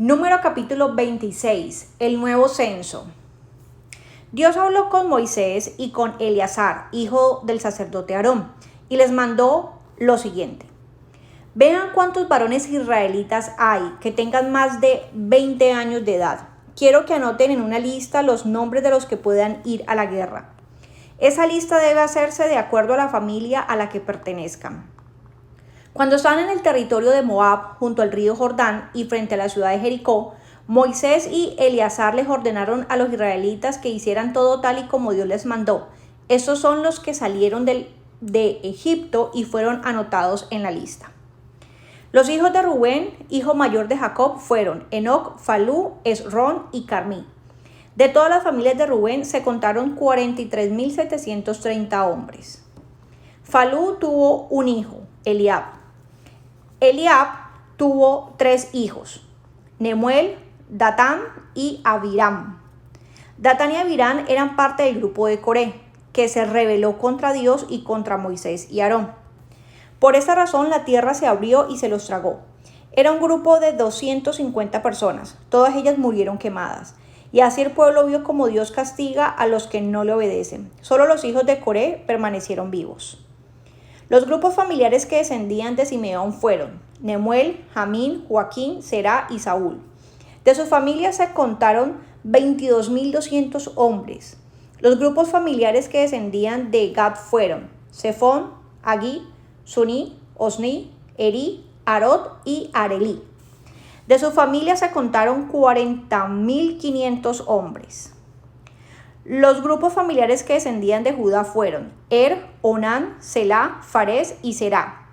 Número capítulo 26, el nuevo censo. Dios habló con Moisés y con Eleazar, hijo del sacerdote Aarón, y les mandó lo siguiente. Vean cuántos varones israelitas hay que tengan más de 20 años de edad. Quiero que anoten en una lista los nombres de los que puedan ir a la guerra. Esa lista debe hacerse de acuerdo a la familia a la que pertenezcan. Cuando estaban en el territorio de Moab, junto al río Jordán y frente a la ciudad de Jericó, Moisés y Eleazar les ordenaron a los israelitas que hicieran todo tal y como Dios les mandó. Estos son los que salieron de Egipto y fueron anotados en la lista. Los hijos de Rubén, hijo mayor de Jacob, fueron Enoc, Falú, Esrón y Carmí. De todas las familias de Rubén se contaron 43.730 hombres. Falú tuvo un hijo, Eliab. Eliab tuvo 3 hijos, Nemuel, Datán y Abiram. Datán y Abiram eran parte del grupo de Coré, que se rebeló contra Dios y contra Moisés y Aarón. Por esa razón la tierra se abrió y se los tragó. Era un grupo de 250 personas, todas ellas murieron quemadas. Y así el pueblo vio como Dios castiga a los que no le obedecen. Solo los hijos de Coré permanecieron vivos. Los grupos familiares que descendían de Simeón fueron Nemuel, Jamín, Joaquín, Será y Saúl. De sus familias se contaron 22.200 hombres. Los grupos familiares que descendían de Gad fueron Sefón, Agí, Suní, Osni, Eri, Arod y Arelí. De sus familias se contaron 40.500 hombres. Los grupos familiares que descendían de Judá fueron Onán, Selá, Fares y Será.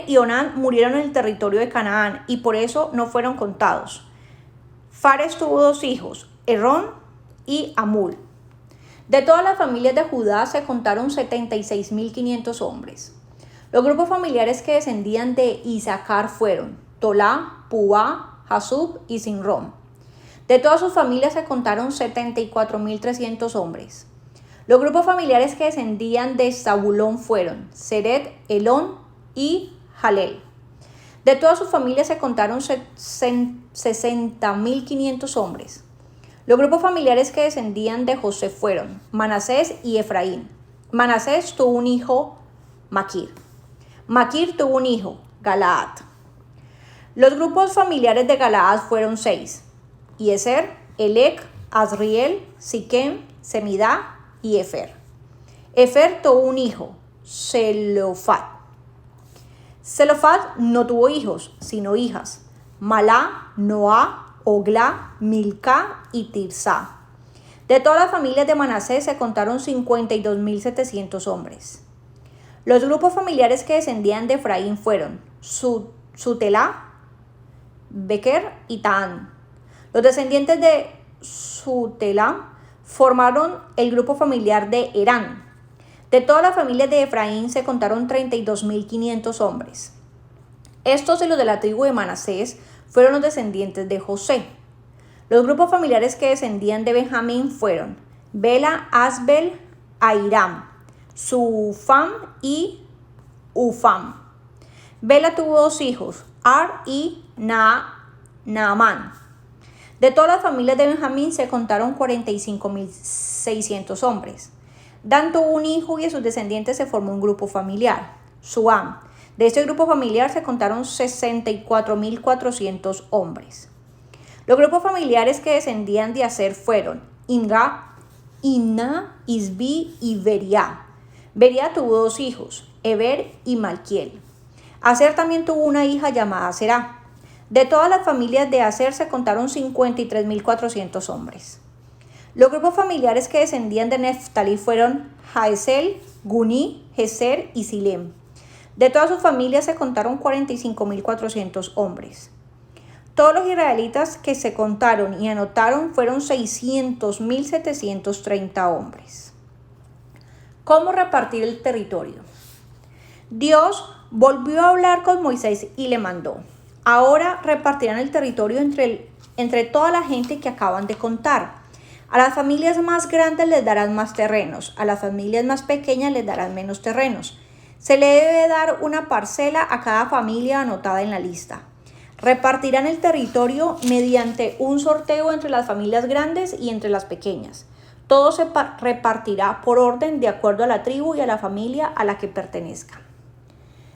Y Onán murieron en el territorio de Canaán y por eso no fueron contados. Fares tuvo 2 hijos, Errón y Amul. De todas las familias de Judá se contaron 76.500 hombres. Los grupos familiares que descendían de Isaacar fueron Tolá, Puá, Jasub y Sinrón. De todas sus familias se contaron 74.300 hombres. Los grupos familiares que descendían de Zabulón fueron Seret, Elón y Jalel. De todas sus familias se contaron 60.500 hombres. Los grupos familiares que descendían de José fueron Manasés y Efraín. Manasés tuvo un hijo, Maquir. Maquir tuvo un hijo, Galaad. Los grupos familiares de Galaad fueron 6. Yeser, Elec, Azriel, Siquem, Semidá y Efer. Efer tuvo un hijo, Zelofat. Zelofat no tuvo hijos, sino hijas, Malá, Noá, Oglá, Milcá y Tirsá. De todas las familias de Manasés se contaron 52.700 hombres. Los grupos familiares que descendían de Efraín fueron Sutelá, Bequer y Taán. Los descendientes de Sutelá formaron el grupo familiar de Herán. De todas las familias de Efraín se contaron 32.500 hombres. Estos y los de la tribu de Manasés fueron los descendientes de José. Los grupos familiares que descendían de Benjamín fueron Bela, Asbel, Airam, Sufam y Ufam. Bela tuvo 2 hijos, Ar y Naamán. De todas las familias de Benjamín se contaron 45.600 hombres. Dan tuvo un hijo y de sus descendientes se formó un grupo familiar, Suam. De este grupo familiar se contaron 64.400 hombres. Los grupos familiares que descendían de Aser fueron Inga, Inna, Isbi y Beria. Beria tuvo 2 hijos, Eber y Malquiel. Aser también tuvo una hija llamada Será. De todas las familias de Aser se contaron 53.400 hombres. Los grupos familiares que descendían de Neftalí fueron Jaesel, Guní, Geser y Silem. De todas sus familias se contaron 45.400 hombres. Todos los israelitas que se contaron y anotaron fueron 600.730 hombres. ¿Cómo repartir el territorio? Dios volvió a hablar con Moisés y le mandó: ahora repartirán el territorio entre toda la gente que acaban de contar. A las familias más grandes les darán más terrenos, a las familias más pequeñas les darán menos terrenos. Se le debe dar una parcela a cada familia anotada en la lista. Repartirán el territorio mediante un sorteo entre las familias grandes y entre las pequeñas. Todo se repartirá por orden de acuerdo a la tribu y a la familia a la que pertenezca.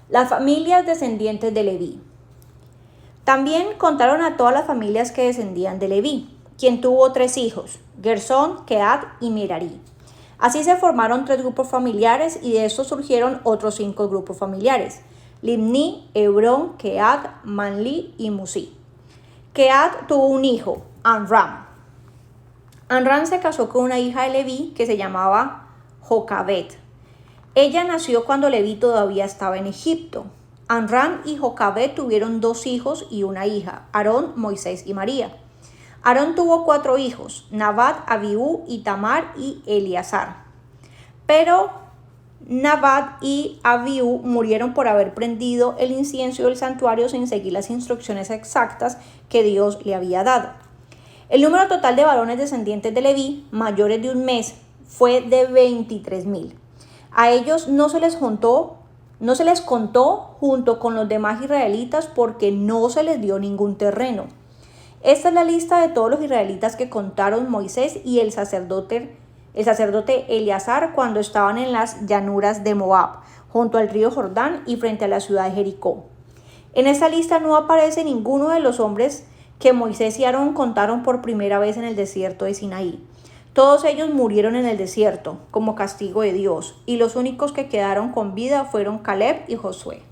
Las familias descendientes de Leví. También contaron a todas las familias que descendían de Leví, quien tuvo 3 hijos, Gersón, Kehat y Merari. Así se formaron 3 grupos familiares y de estos surgieron otros 5 grupos familiares: Libni, Hebrón, Kehat, Manli y Musi. Kehat tuvo un hijo, Amram. Amram se casó con una hija de Leví que se llamaba Jocabet. Ella nació cuando Leví todavía estaba en Egipto. Amram y Jocabet tuvieron 2 hijos y una hija, Aarón, Moisés y María. Aarón tuvo 4 hijos, Nabat, Abiú, Itamar y Eleazar. Pero Nabat y Abiú murieron por haber prendido el incienso del santuario sin seguir las instrucciones exactas que Dios le había dado. El número total de varones descendientes de Leví, mayores de un mes, fue de 23,000. A ellos no se les contó junto con los demás israelitas porque no se les dio ningún terreno. Esta es la lista de todos los israelitas que contaron Moisés y el sacerdote Eleazar cuando estaban en las llanuras de Moab, junto al río Jordán y frente a la ciudad de Jericó. En esta lista no aparece ninguno de los hombres que Moisés y Aarón contaron por primera vez en el desierto de Sinaí. Todos ellos murieron en el desierto como castigo de Dios, y los únicos que quedaron con vida fueron Caleb y Josué.